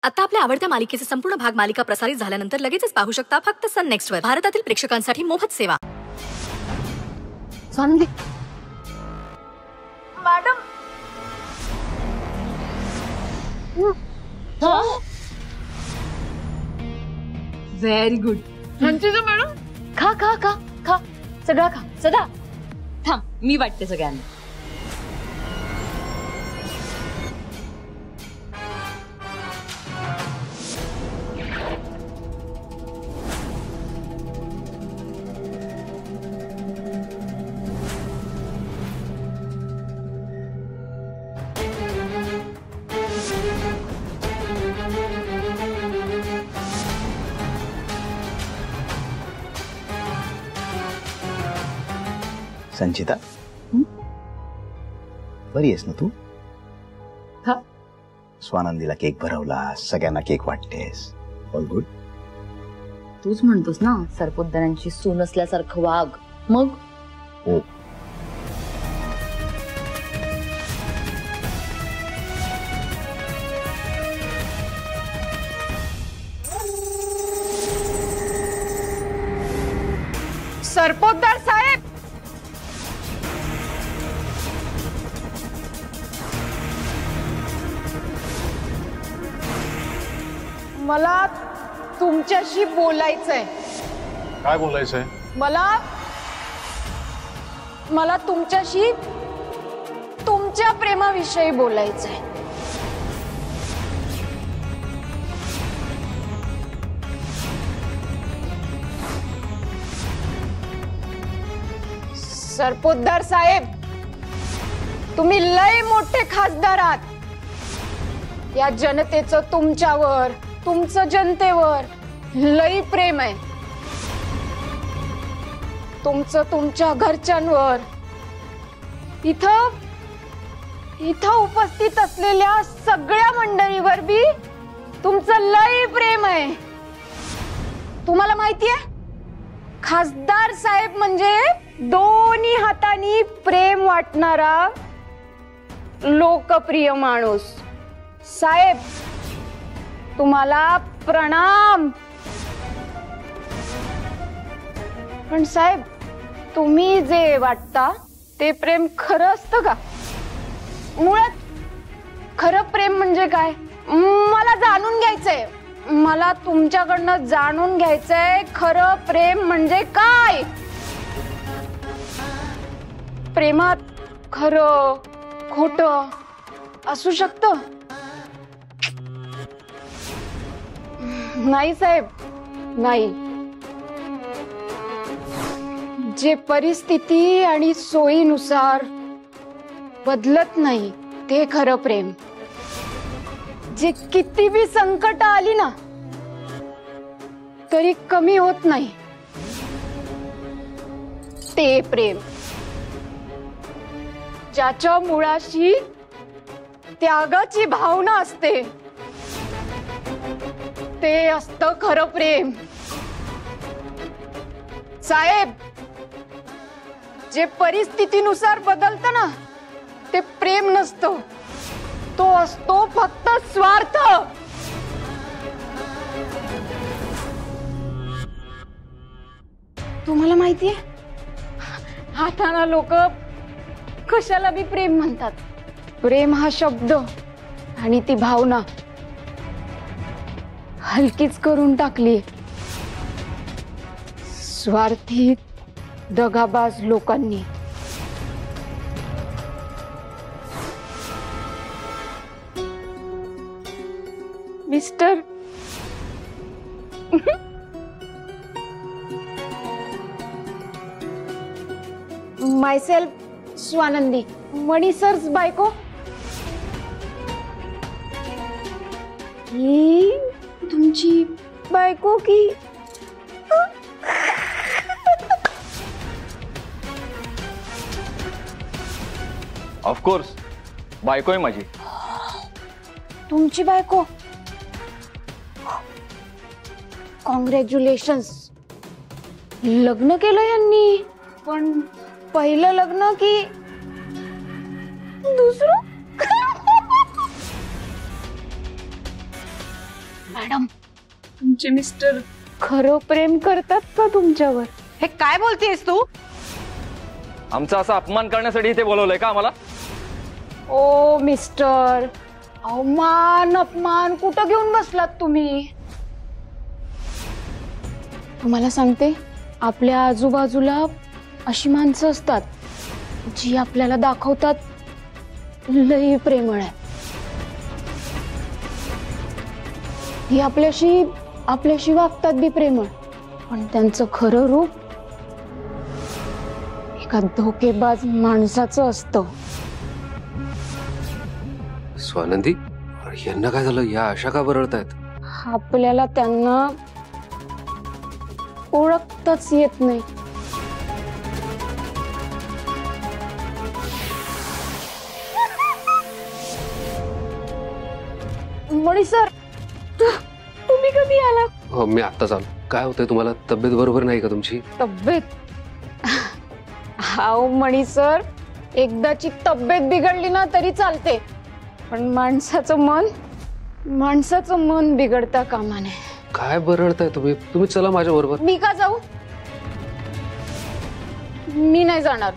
आता आपल्या आवडत्या मालिकेचे संपूर्ण भाग मालिका प्रसारित झाल्यानंतर लगेचच पाहू शकता फक्त सन नेक्स्ट वर. भारतातील प्रेक्षकांसाठी मोफत सेवा. Swanandi madam very good. म्हणते ना मॅडम. खा खा खा खा सगळा खा. सदा थांब, मी वाटते सगळ्यांना. संचिता, बरी आहेस ना तू? हा. स्वानंदीला केक भरवला, सगळ्यांना केक वाटतेस, ऑल गुड? तूच म्हणतोस ना सरपोतदारांची सून असल्यासारखं वाघ. मग हो. सरपोतदार साहेब, मला तुमच्याशी बोलायचंय. काय बोलायचंय? मला तुमच्याशी तुमच्या प्रेमाविषयी बोलायचंय. सरपोतदार साहेब, तुम्ही लय मोठे खासदार आहात. या जनतेचं तुमच्यावर, तुमचं जनतेवर लय प्रेम आहे. तुमचं तुमच्या घरच्यांवर, इथं उपस्थित असलेल्या सगळ्या मंडळीवर बी तुमचं लय प्रेम आहे. तुम्हाला माहितीये, खासदार साहेब म्हणजे दोन्ही हातांनी प्रेम वाटणारा लोकप्रिय माणूस. साहेब, तुम्हाला प्रणाम. पण साहेब, तुम्ही जे वाटता ते प्रेम खरं असतं का? मुळात खरं प्रेम म्हणजे काय मला जाणून घ्यायचंय. मला तुमच्याकडनं जाणून घ्यायचंय, खरं प्रेम म्हणजे काय? प्रेमात खरं खोटं असू शकतं? नाही साहेब, नाही. जे परिस्थिती आणि सोयीनुसार बदलत नाही ते खरं प्रेम. जे किती बी संकट आली ना तरी कमी होत नाही ते प्रेम. ज्याच्या मुळाशी त्यागाची भावना असते ते असतं खरं प्रेम. साहेब, जे परिस्थितीनुसार बदलतं ना ते प्रेम नसतं, तो असतो फक्त स्वार्थ. तुम्हाला माहितीये, हाताना लोक कशाला बी प्रेम म्हणतात. प्रेम हा शब्द आणि ती भावना हलकीच करून टाकली स्वार्थी दगाबाज लोकांनी. मिस्टर मायसेल्फ स्वानंदी, मणी सर्स बायको. ही तुमची बायको की? ऑफकोर्स, बायको आहे माझी. तुमची बायको? कॉंग्रॅच्युलेशन्स. लग्न केलं यांनी, पण पहिलं लग्न की दुसरं? मॅडम, तुमचे मिस्टर खरं प्रेम करतात का तुमच्यावर? हे काय बोलतेस तू? आमचा असा अपमान करण्यासाठी इथे बोलवलंय का आम्हाला? ओ मिस्टर, अवमान अपमान कुठं घेऊन बसलात तुम्ही? तुम्हाला सांगते, आपल्या आजूबाजूला अशी माणसं असतात जी आपल्याला दाखवतात लई प्रेमळ आहे. ही आपल्याशी वागतात बी प्रेमळ, पण त्यांचं खरं रूप एका धोकेबाज माणसाचं असतं. स्वानंदी, यांना काय झालं? या अशा का बरळतायत? आपल्याला त्यांना ओळखताच येत नाही. मणी सर, तुम्ही कधी आला? हो, मी आत्ताच आलो. काय होतंय तुम्हाला? तब्येत बरोबर नाही का तुमची? तब्येत? हाव मणी सर, एकदाची तब्येत बिघडली ना तरी चालते, पण माणसाचं मन बिघडता कामा नये. काय बरळताय तुम्ही? तुम्ही चला माझ्या बरोबर. मी का जाऊ? मी नाही जाणार.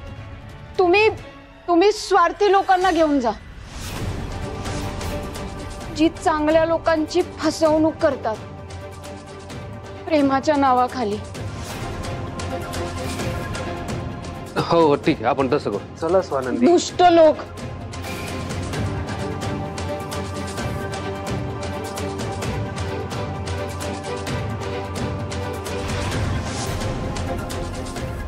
तुम्ही स्वार्थी लोकांना घेऊन जा, जी चांगल्या लोकांची फसवणूक करतात प्रेमाच्या नावाखाली. हो ठीक आहे, आपण तसं करू. चला स्वानंदी. दुष्ट लोक.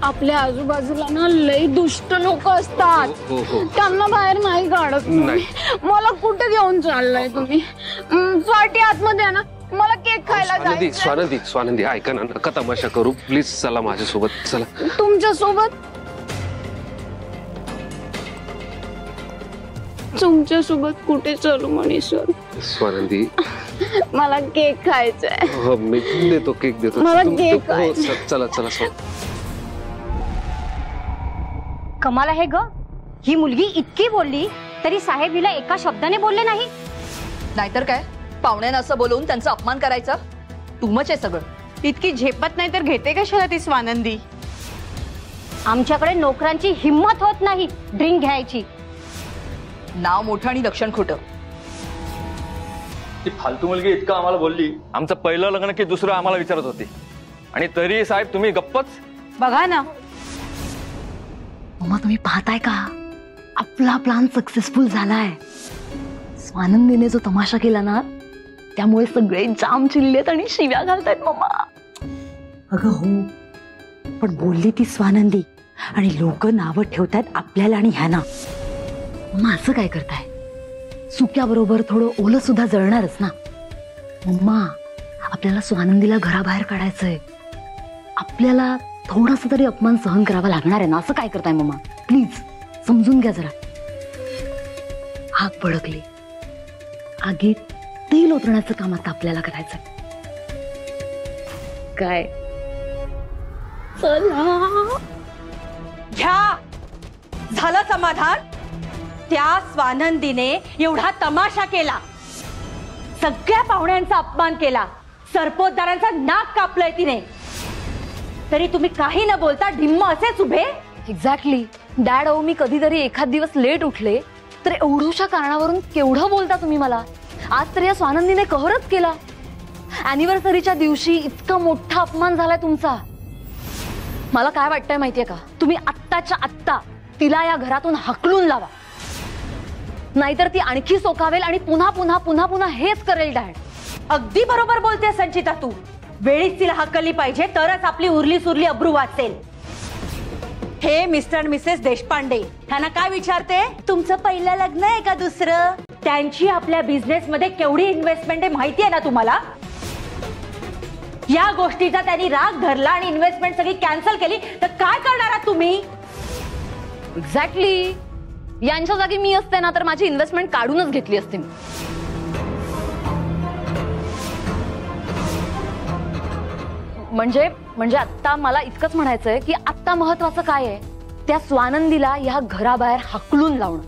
आपल्या आजूबाजूला ना लई दुष्ट लोक असतात. हो हो. त्यांना बाहेर नाही काढत तुम्ही. मला कुठे घेऊन चाललाय तुम्ही? पार्टी आतमध्ये आहे ना, मला केक खायला स्वानंदी, जायचंय. स्वानंदी, स्वानंदी, ऐका ना, नका तमाशा करू प्लीज. चला माझ्यासोबत. चला. तुमच्यासोबत कुठे चालू मणी सर? स्वानंदी, मला केक खायचाय. हो मी देतो, केक देतो. मला केक हो, खायचाय. चला चला. कमाल आहे ग, ही मुलगी इतकी बोलली तरी साहेब हिला एका शब्दाने बोलले नाही. नाहीतर काय, पाहुण्यांना असं बोलवून त्यांचा अपमान करायचा? टूमच आहे सगळं. इतकी झेपत नाही तर घेते कशाला ती स्वानंदी? आमच्याकडे नोकरांची हिम्मत होत नाही ड्रिंक घ्यायची. नाव मोठं आणि लक्षण खोटं. ती फालतू मुलगी इतकं आम्हाला बोलली. आमचं पहिलं लग्न की दुसरं आम्हाला विचारत होती, आणि तरी साहेब तुम्ही गप्पच. बघा ना, मम्मा तुम्ही पाहताय का, आपला प्लान सक्सेसफुल झालाय. स्वानंदीने जो तमाशा केला ना, त्यामुळे सगळे जाम चिल्लेत आणि शिव्या घालतायत मम्मा. अगं हो, पण बोलली ती स्वानंदी आणि लोक नावं ठेवतायत आपल्याला आणि ह्याना. मम्मा असं काय करताय? सुक्याबरोबर थोडं ओलं सुद्धा जळणारच ना. मम्मा, आपल्याला स्वानंदीला घराबाहेर काढायचंय. आपल्याला थोडासा तरी अपमान सहन करावा लागणार आहे ना. असं काय करताय मम्मा? प्लीज समजून घ्या जरा. आग भडकली, आगीत तेल ओतण्याचं काम आता आपल्याला करायचंय. काय? चला. घ्या, झालं समाधान. त्या स्वानंदीने एवढा तमाशा केला, सगळ्या पाहुण्यांचा अपमान केला, सरपोतदारांचा नाक कापलंय तिने, तरी तुम्ही काही न बोलता ढिम्म असेच उभे. Exactly dad. मी कधीतरी एखाद दिवस लेट उठले तर एवढ्याशा कारणावरून केवढं बोलता तुम्ही मला. आज तर या स्वानंदीने कहरच केला. अॅनिव्हर्सरीच्या दिवशी इतका मोठा अपमान झालाय तुमचा. मला काय वाटतंय माहितीये का, तुम्ही आत्ताच्या आत्ता तिला या घरातून हाकलून लावा, नाहीतर ती आणखी सोकावेल आणि पुन्हा पुन्हा पुन्हा पुन्हा हेच करेल डॅड. अगदी बरोबर बोलते संचिता तू. वेळीच तिला हकलली पाहिजे, तरच आपली उरली सुरली अब्रू वाचेल. हे मिस्टर मिसेस देशपांडे ह्यांना काय विचारते, तुमचं पहिलं लग्न आहे का दुसरं? त्यांची आपल्या बिझनेस मध्ये केवढी इन्व्हेस्टमेंट आहे माहिती आहे ना तुम्हाला? या गोष्टीचा त्यांनी राग धरला आणि इन्व्हेस्टमेंट सगळी कॅन्सल केली तर काय करणार आहात तुम्ही? एक्झॅक्टली. यांच्या जागी मी असते ना तर माझी इन्व्हेस्टमेंट काढूनच घेतली असते मी. म्हणजे आता मला इतकंच म्हणायचंय की आता महत्वाचं काय आहे, त्या स्वानंदीला या घराबाहेर हाकलून लावणं.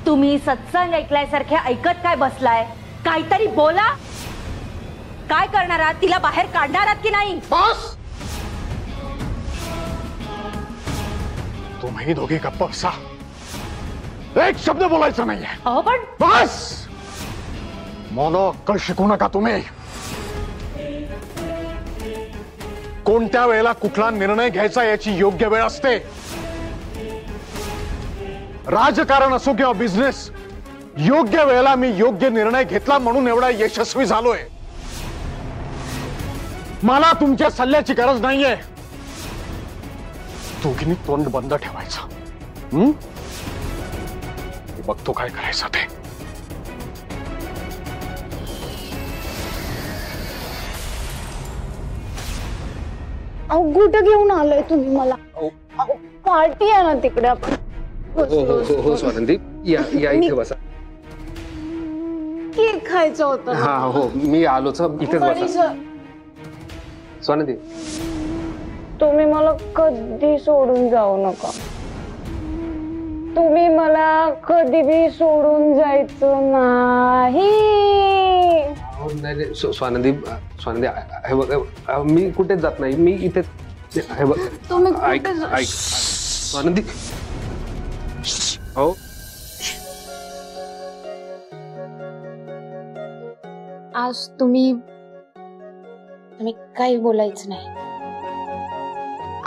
तुम्ही सत्संग ऐकल्यासारखे ऐकत काय बसलाय? काहीतरी बोला. काय करणार आहात? तिला बाहेर काढणार आहात की नाही? बस, तुम्ही दोघे गप्प बसा. एक शब्द बोलायचा नाहीये. अहो पण बस, मला अक्कल शिकू नका तुम्ही. कोणत्या वेळेला कुठला निर्णय घ्यायचा याची योग्य वेळ असते. राजकारण असो किंवा बिझनेस, योग्य वेळेला मी योग्य निर्णय घेतला म्हणून एवढा यशस्वी झालोय. मला तुमच्या सल्ल्याची गरज नाहीये. दोघींनी तोंड बंद ठेवायचं. बघतो काय करायचं ते. अहो कुठं घेऊन आलोय तुम्ही मला? पार्टी आहे ना तिकडे, आपण हो स्वानंदी, या इथे बसा. केक खायचं होतं. हा हो, मी आलोच, इथेच बसा. स्वानंदी, तुम्ही मला कधी सोडून जाऊ नका. तुम्ही मला कधी बी सोडून जायचं नाही. स्वानंदी, हे बघ, मी कुठेच जात नाही. मी इथेच, हे बघ, तुम्ही ऐक स्वानंदी. हो, आज तुम्ही काही बोलायचं नाही.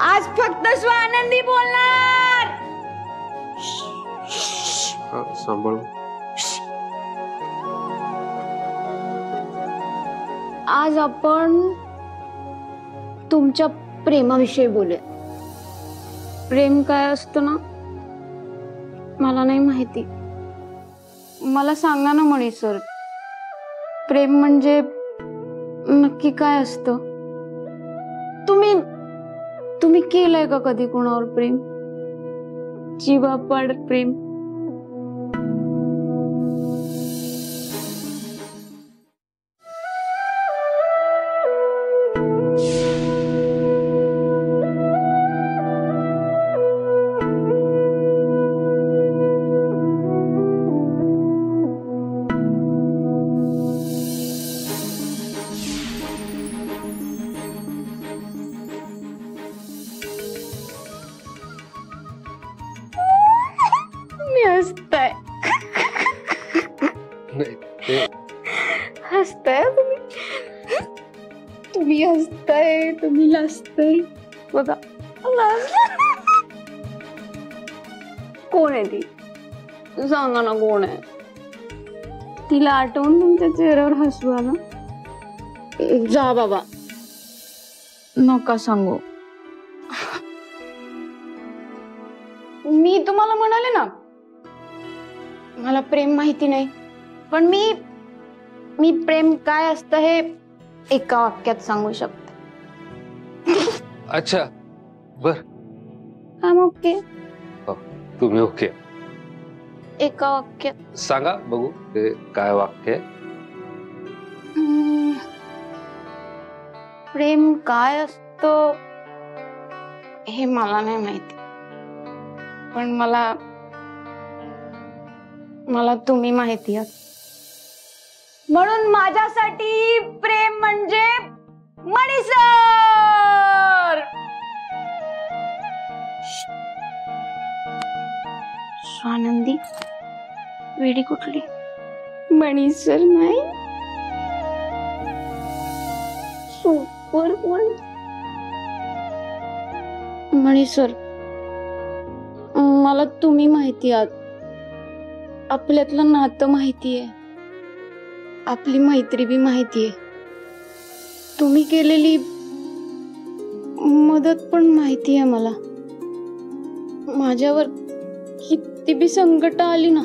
आज फक्त स्वानंदी बोलणार. सांभाळून. आज आपण तुमच्या प्रेमाविषयी बोलूया. प्रेम काय असतं ना, मला नाही माहिती. मला सांगा ना मणी सर, प्रेम म्हणजे नक्की काय असतं? तुम्ही केलंय का कधी कोणावर प्रेम? जीवापाड प्रेम? हसताय तुम्ही हसताय, तुम्ही लाजताय. बघा, कोण आहे ती? सांगा ना कोण आहे. तिला आठवून तुमच्या चेहऱ्यावर हसू आलं? जा बाबा, नका सांगू. मी तुम्हाला म्हणाले ना, मला प्रेम माहिती नाही, पण मी प्रेम काय असतं हे एका वाक्यात सांगू शकते. अच्छा, बर. I'm okay. तुम्ही ओके? एका वाक्यात सांगा बघू, ते काय वाक्य आहे? प्रेम काय असतं हे मला नाही माहिती, पण मला तुम्ही माहिती आहात. म्हणून माझ्यासाठी प्रेम म्हणजे मणी सर. स्वानंदी, वेडी कुठली? मणी सर नाही, सुपर मणी सर. मला तुम्ही माहिती आहात, आपल्यातलं नातं माहितीये, आपली मैत्री बी माहितीये, तुम्ही केलेली मदत पण माहितीये मला. माझ्यावर किती बी संकट आली ना,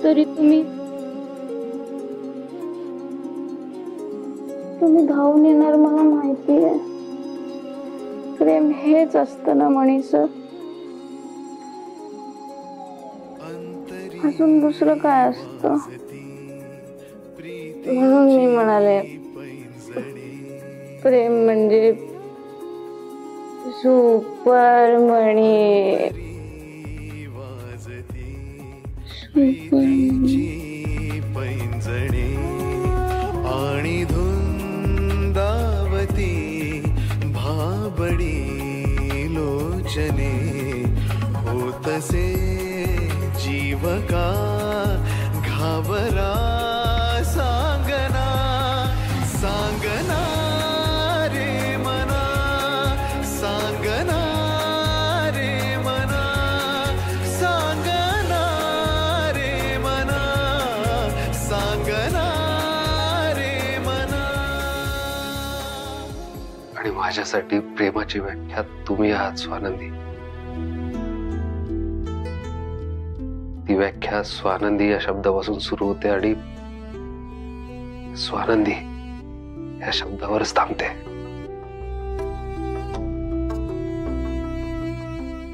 तरी तुम्ही धावून येणार मला माहितीये. प्रेम हेच असतं ना मणी सर. अजून दुसरं काय असतं? म्हणून मी म्हणाले, प्रेम म्हणजे सुपर मणी. पैंजणे आणि धुन से जीव का घाबरा सांगना सांगना रे मना सांगना रे मना सांगना रे मना सांगना रे मना. आणि माझ्यासाठी प्रेमाची व्याख्या तुम्ही आहात स्वानंदी. ती व्याख्या स्वानंदी या शब्दापासून सुरू होते आणि स्वानंदी या शब्दावरच थांबते.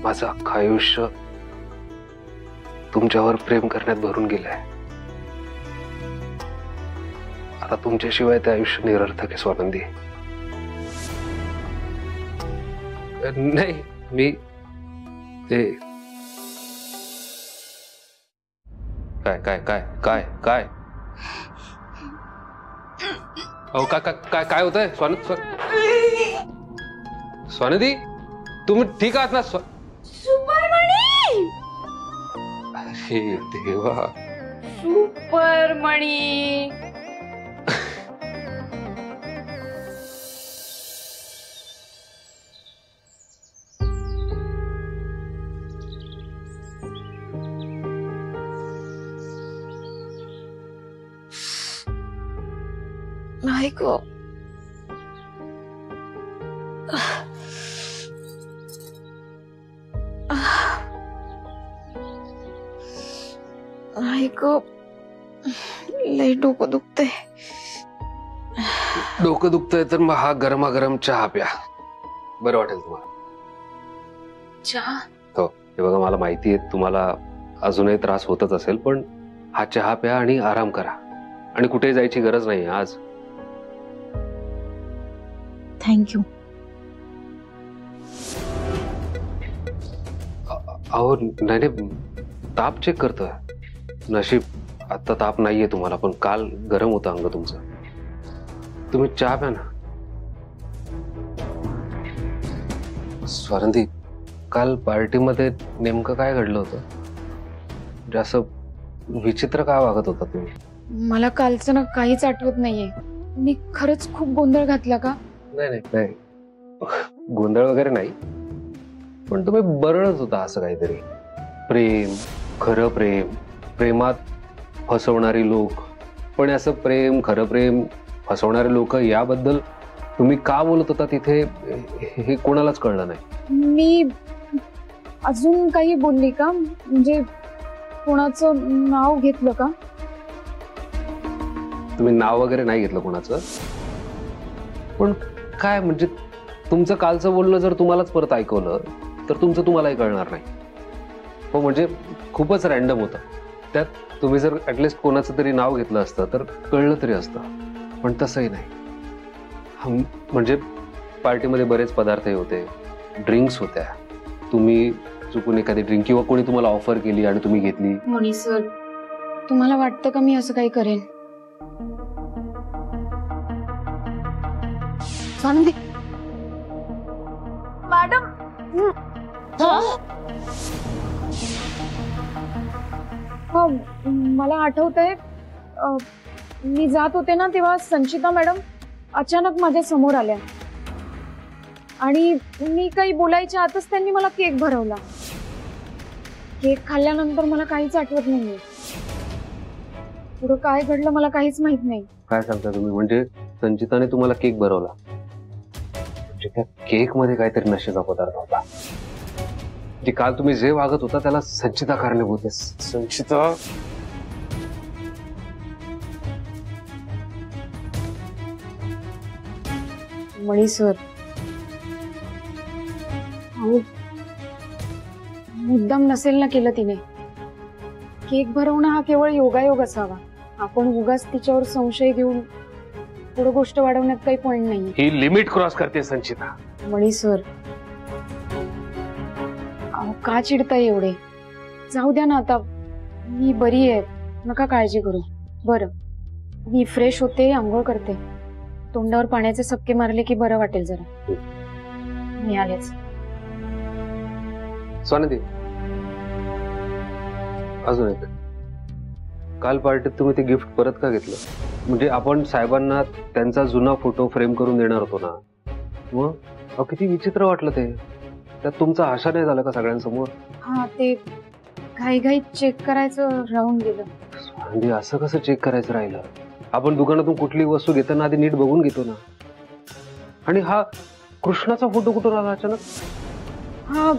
माझं अख्खं आयुष्य तुमच्यावर प्रेम करण्यात भरून गेलंय. आता तुमच्याशिवाय ते आयुष्य निरर्थक आहे स्वानंदी. नाही मी ते काय काय काय काय काय अहो काय काय काय काय होतंय स्वानंदी तुम्ही ठीक आहात ना? अरे देवा सुपरमणी. नाही गो. नाही गो, लय डोकं दुखतंय. डोकं दुखतंय तर मग हा गरमागरम चहा प्या, बरं वाटेल तुम्हाला. चहा? हो, हे बघा मला माहिती आहे तुम्हाला अजूनही त्रास होतच असेल, पण हा चहा प्या आणि आराम करा. आणि कुठेही जायची गरज नाही आज. थँक्यू. अहो नाही नाही, ताप चेक करतोय. नशीब आता ताप नाहीये तुम्हाला, पण काल गरम होतं अंग तुमचं. तुम्ही चहा प्या ना. स्वानंदी, काल पार्टीमध्ये नेमकं काय घडलं होतं? म्हणजे असं विचित्र काय वागत होता तुम्ही? मला कालचं ना काहीच आठवत नाहीये. मी खरंच खूप गोंधळ घातला का? नाही नाही नाही, गोंधळ वगैरे नाही, पण तुम्ही बरळच होता असं काहीतरी. प्रेम, खरं प्रेम, प्रेमात फसवणारी लोक. पण असं प्रेम, खरं प्रेम, फसवणारे लोक याबद्दल तुम्ही का बोलत होता तिथे हे कोणालाच कळलं नाही. मी अजून काही बोलली का? म्हणजे कोणाचं नाव घेतलं का? तुम्ही नाव वगैरे नाही घेतलं कोणाचं, पण काय म्हणजे तुमचं कालचं बोलणं जर तुम्हालाच परत ऐकवलं तर तुमचं तुम्हालाही कळणार नाही. हो म्हणजे खूपच रॅन्डम होतं. त्यात तुम्ही जर ऍटलिस्ट कोणाचं तरी नाव घेतलं असतं तर कळलं तरी असतं, पण तसंही नाही. म्हणजे पार्टीमध्ये बरेच पदार्थही होते, ड्रिंक्स होत्या. तुम्ही चुकून एखादी ड्रिंक किंवा कोणी तुम्हाला ऑफर केली आणि तुम्ही घेतली. मणी सर, तुम्हाला वाटतं का मी असं काही करेन? स्वानंदी मॅडम, मला आठवतंय मी जात होते ना तेव्हा संचिता मॅडम अचानक माझ्या समोर आल्या आणि मी काही बोलायच्या आतच त्यांनी मला केक भरवला. केक खाल्ल्यानंतर मला काहीच आठवत नाहीये. पुढं काय घडलं मला काहीच माहित नाही. काय सांगता तुम्ही? म्हणजे संचिताने तुम्हाला केक भरवला? म्हणजे त्या केक मध्ये काहीतरी नशेचा पदार्थ होता. म्हणजे काल तुम्ही जे वागत होता त्याला संचिता कारणीभूत आहे. संचिता मणी सर, मुद्दाम नसेल ना केलं तिने. केक भरवणं हा केवळ योगायोग असावा. आपण उगाच तिच्यावर संशय घेऊन पुढे गोष्ट वाढवण्यात काही पॉइंट नाही. ही लिमिट क्रॉस करते संचिता. मणी सर, का चिडताय एवढे? जाऊ द्या ना आता, मी बरी आहे, नका काळजी करू. बरं, मी फ्रेश होते, आंघोळ करते. तोंडावर पाण्याचे सपके मारले की बरं वाटेल जरा. मी आलेच. स्वानंदी अजून एक, काल पार्टीत तुम्ही ते गिफ्ट परत का घेतलं? म्हणजे आपण साहेबांना त्यांचा जुना फोटो फ्रेम करून देणार होतो ना, मग अहो किती विचित्र वाटलं ते. त्यात तुमचा आशा नाही झाला का सगळ्यांसमोर? हा, ते घाईघाईत चेक करायचं राहून गेलं. म्हणजे असं कसं चेक करायचं राहिलं? आपण दुकानातून कुठली वस्तू घेताना आधी नीट बघून घेतो ना. आणि हा कृष्णाचा फोटो कुठून आला अचानक? हा,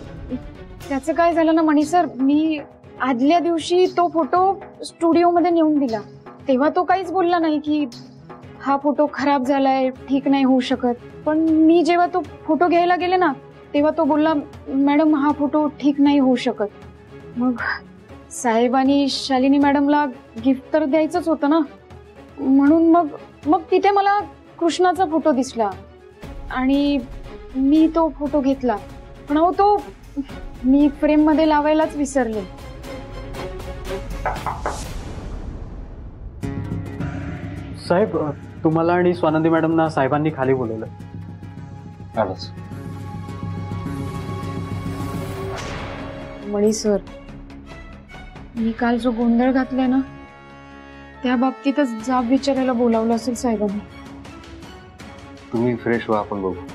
त्याचं काय झालं ना मणी सर, मी आदल्या दिवशी तो फोटो स्टुडिओमध्ये नेऊन दिला. तेव्हा तो काहीच बोलला नाही की हा फोटो खराब झालाय, ठीक नाही होऊ शकत. पण मी जेव्हा तो फोटो घ्यायला गेले ना, तेव्हा तो बोलला, मॅडम हा फोटो ठीक नाही होऊ शकत. मग साहेब आणि शालिनी मॅडमला गिफ्ट तर द्यायचंच होतं ना, म्हणून मग तिथे मला कृष्णाचा फोटो दिसला आणि मी तो फोटो घेतला. पण अहो तो मी फ्रेम मध्ये लावायलाच विसरले. साहेब, तुम्हाला आणि स्वानंदी मॅडमना साहेबांनी खाली बोलवलं. आलंच. मणी सर, मी काल जो गोंधळ घातलाय ना, त्या बाबतीतच जाब विचारायला बोलावलं असेल साहेबांनी. तुम्ही फ्रेश व्हा, आपण बघू.